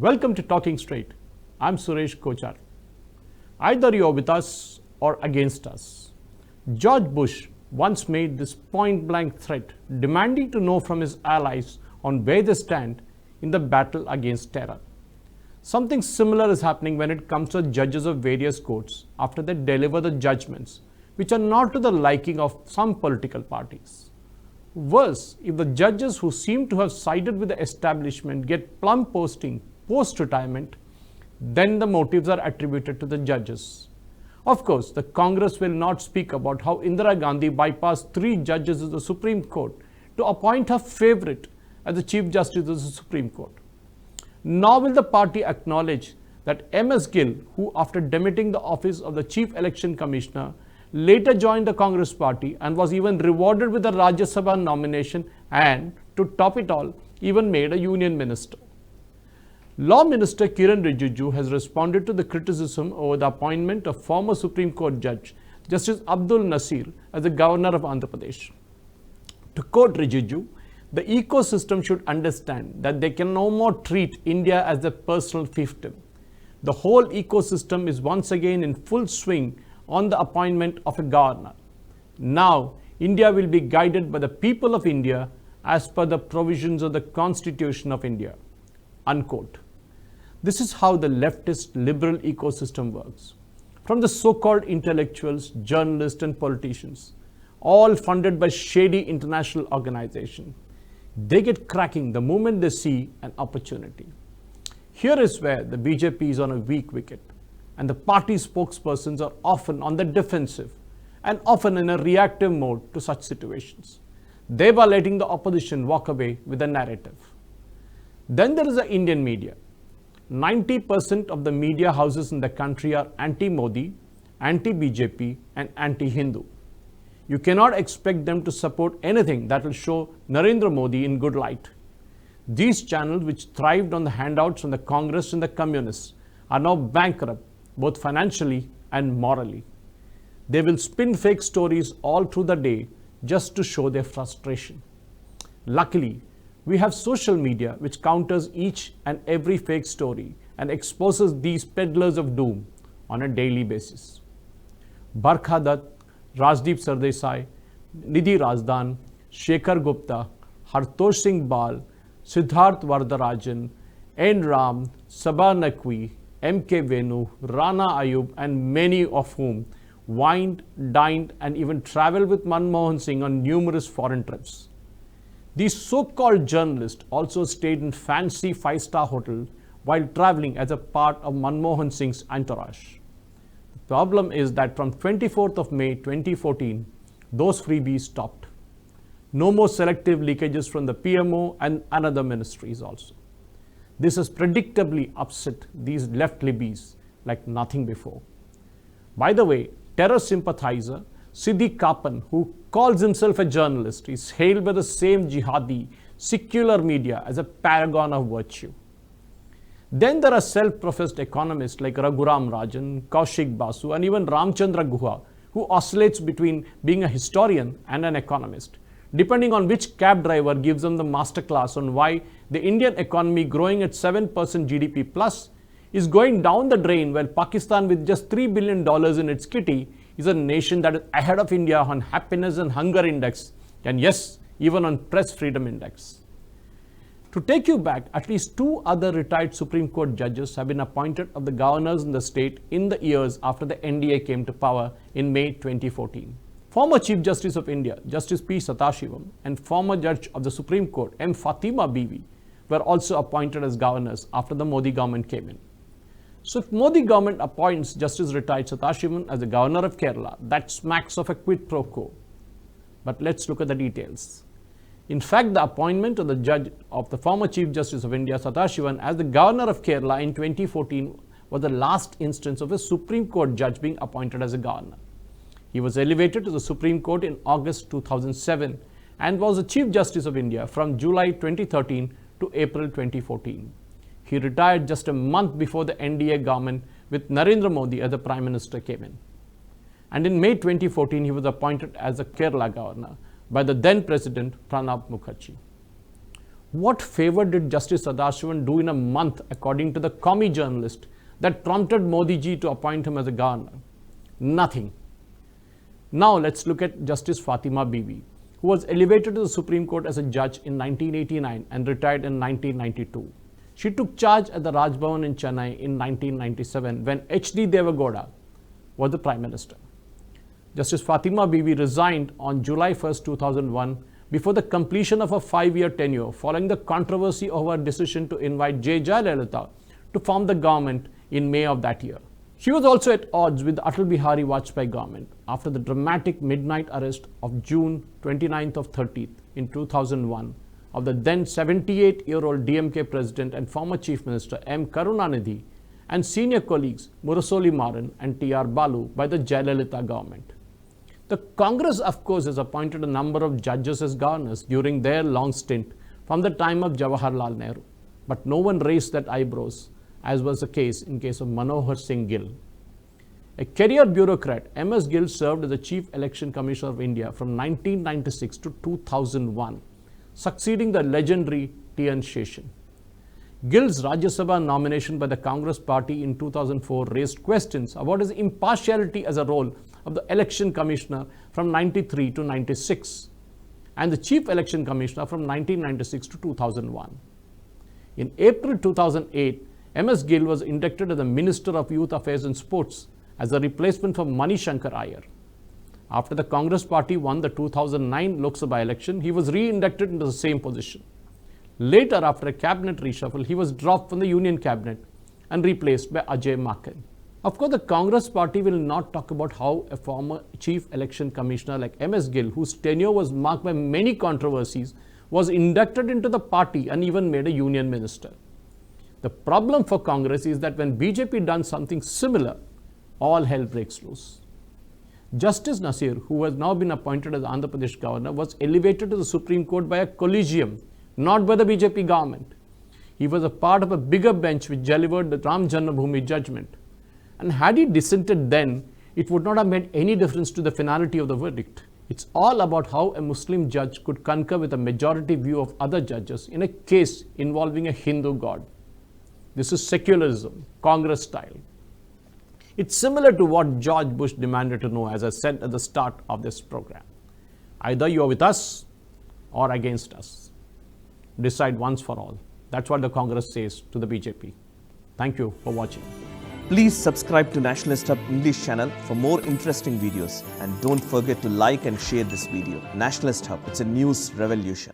Welcome to Talking Straight. I'm Suresh Kochar. Either you're with us or against us. George Bush once made this point-blank threat demanding to know from his allies on where they stand in the battle against terror. Something similar is happening when it comes to judges of various courts after they deliver the judgments which are not to the liking of some political parties. Worse, if the judges who seem to have sided with the establishment get plum posting post-retirement, then the motives are attributed to the judges. Of course, the Congress will not speak about how Indira Gandhi bypassed 3 judges of the Supreme Court to appoint her favorite as the Chief Justice of the Supreme Court. Nor will the party acknowledge that M.S. Gill, who after demitting the office of the Chief Election Commissioner, later joined the Congress party and was even rewarded with a Rajya Sabha nomination and, to top it all, even made a union minister. Law Minister Kiran Rijiju has responded to the criticism over the appointment of former Supreme Court Judge Justice Abdul Nasir as the Governor of Andhra Pradesh. To quote Rijiju, the ecosystem should understand that they can no more treat India as their personal fiefdom. The whole ecosystem is once again in full swing on the appointment of a governor. Now, India will be guided by the people of India as per the provisions of the Constitution of India. Unquote. This is how the leftist liberal ecosystem works. From the so-called intellectuals, journalists and politicians, all funded by shady international organizations, they get cracking the moment they see an opportunity. Here is where the BJP is on a weak wicket, and the party spokespersons are often on the defensive and often in a reactive mode to such situations, thereby letting the opposition walk away with a narrative. Then there is the Indian media. 90% of the media houses in the country are anti-Modi, anti-BJP and anti-Hindu. You cannot expect them to support anything that will show Narendra Modi in good light. These channels, which thrived on the handouts from the Congress and the communists, are now bankrupt both financially and morally. They will spin fake stories all through the day just to show their frustration. Luckily, we have social media which counters each and every fake story and exposes these peddlers of doom on a daily basis. Barkha Dutt, Rajdeep Sardesai, Nidhi Razdan, Shekhar Gupta, Hartosh Singh Bal, Siddharth Vardarajan, N. Ram, Sabha Naqvi, M.K. Venu, Rana Ayub and many of whom wined, dined and even traveled with Manmohan Singh on numerous foreign trips. These so-called journalists also stayed in fancy 5-star hotels while traveling as a part of Manmohan Singh's entourage. The problem is that from 24th of May 2014, those freebies stopped. No more selective leakages from the PMO and another ministries also. This has predictably upset these left libbies like nothing before. By the way, terror sympathizer Siddiq Kapan, who calls himself a journalist, is hailed by the same jihadi, secular media as a paragon of virtue. Then there are self-professed economists like Raghuram Rajan, Kaushik Basu and even Ramchandra Guha, who oscillates between being a historian and an economist, depending on which cab driver gives them the masterclass on why the Indian economy growing at 7% GDP plus is going down the drain while Pakistan with just $3 billion in its kitty is a nation that is ahead of India on happiness and hunger index and yes, even on press freedom index. To take you back, at least 2 other retired Supreme Court judges have been appointed of the governors in the state in the years after the NDA came to power in May 2014. Former Chief Justice of India, Justice P. Sathashivam, and former Judge of the Supreme Court, M. Fatima Bibi, were also appointed as governors after the Modi government came in. So if Modi government appoints Justice retired Sathashivam as the Governor of Kerala, that smacks of a quid pro quo. But let's look at the details. In fact, the appointment of the judge of the former Chief Justice of India, Sathashivam, as the Governor of Kerala in 2014 was the last instance of a Supreme Court judge being appointed as a governor. He was elevated to the Supreme Court in August 2007 and was the Chief Justice of India from July 2013 to April 2014. He retired just a month before the NDA government with Narendra Modi as the Prime Minister came in. And in May 2014, he was appointed as the Kerala Governor by the then President Pranab Mukherjee. What favor did Justice Sadashivan do in a month, according to the commie journalist, that prompted Modi ji to appoint him as a governor? Nothing. Now let's look at Justice Fatima Bibi, who was elevated to the Supreme Court as a judge in 1989 and retired in 1992. She took charge at the Raj Bhavan in Chennai in 1997 when H.D. Devagowda was the Prime Minister. Justice Fatima Bibi resigned on July 1, 2001 before the completion of a 5-year tenure following the controversy over her decision to invite J. Jayalalitha to form the government in May of that year. She was also at odds with the Atal Bihari Vajpayee government after the dramatic midnight arrest of June 29th of 30th in 2001 of the then 78-year-old DMK President and former Chief Minister M. Karunanidhi and senior colleagues Murasoli Maran and T.R. Balu by the Jayalalitha government. The Congress, of course, has appointed a number of judges as governors during their long stint from the time of Jawaharlal Nehru, but no one raised that eyebrows, as was the case in case of Manohar Singh Gill. A career bureaucrat, M.S. Gill served as the Chief Election Commissioner of India from 1996 to 2001, succeeding the legendary T.N. Sheshan. Gill's Rajya Sabha nomination by the Congress Party in 2004 raised questions about his impartiality as a role of the Election Commissioner from 93 to 96 and the Chief Election Commissioner from 1996 to 2001. In April 2008, M.S. Gill was inducted as the Minister of Youth Affairs and Sports as a replacement for Mani Shankar Iyer. After the Congress Party won the 2009 Lok Sabha election, he was re-inducted into the same position. Later, after a cabinet reshuffle, he was dropped from the Union Cabinet and replaced by Ajay Maken. Of course, the Congress Party will not talk about how a former Chief Election Commissioner like M.S. Gill, whose tenure was marked by many controversies, was inducted into the party and even made a Union Minister. The problem for Congress is that when BJP does something similar, all hell breaks loose. Justice Nasir, who has now been appointed as Andhra Pradesh Governor, was elevated to the Supreme Court by a collegium, not by the BJP government. He was a part of a bigger bench which delivered the Ram Janmabhoomi judgment. And had he dissented then, it would not have made any difference to the finality of the verdict. It's all about how a Muslim judge could concur with a majority view of other judges in a case involving a Hindu god. This is secularism, Congress style. It's similar to what George Bush demanded to know, as I said at the start of this program. Either you are with us or against us. Decide once for all. That's what the Congress says to the BJP. Thank you for watching. Please subscribe to Nationalist Hub English channel for more interesting videos, and don't forget to like and share this video. Nationalist Hub, it's a news revolution.